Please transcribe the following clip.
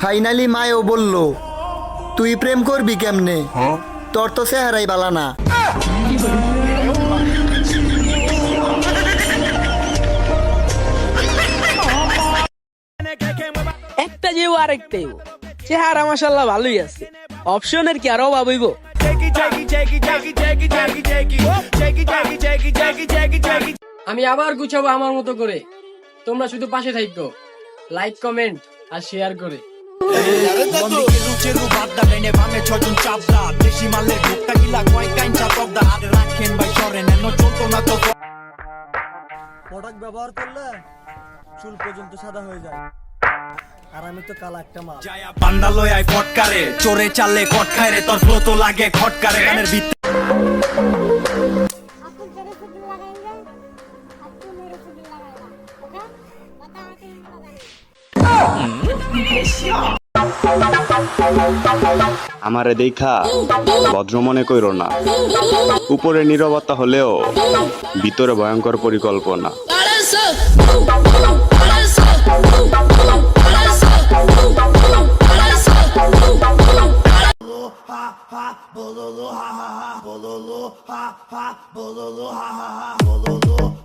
Finally মায়ও বলল, তুই প্রেম করবি কেমনে, তোর তো চেহারাই বালা না। একটা যেও আরেকটাই চেহারা মাশাআল্লাহ ভালোই আছে, অপশনের কি আরো ভাবইব। আমি আবার গুছাবো আমার মতো করে, তোমরা শুধু পাশে থাকো, লাইক কমেন্ট আর শেয়ার করে। প্রোডাক্ট ব্যবহার করলে চুল পর্যন্ত সাদা হয়ে যায়, আর আমি তো কালা একটা মাল। বান্দা লয় আই ফটকারে, চোরে চাললে কট খায় রে, তোর ফ্লো তো লাগে খটকারে। গানের ভিতরে आपको तेरे से दिल लगाएंगे, अब तू मेरे से दिल लगाएगा, ओके? बता आके আমারে দেখা ভদ্র মনে কইরো না, উপরে নীরবতা হলেও ভিতরে ভয়ঙ্কর পরিকল্পনা। ha ha ha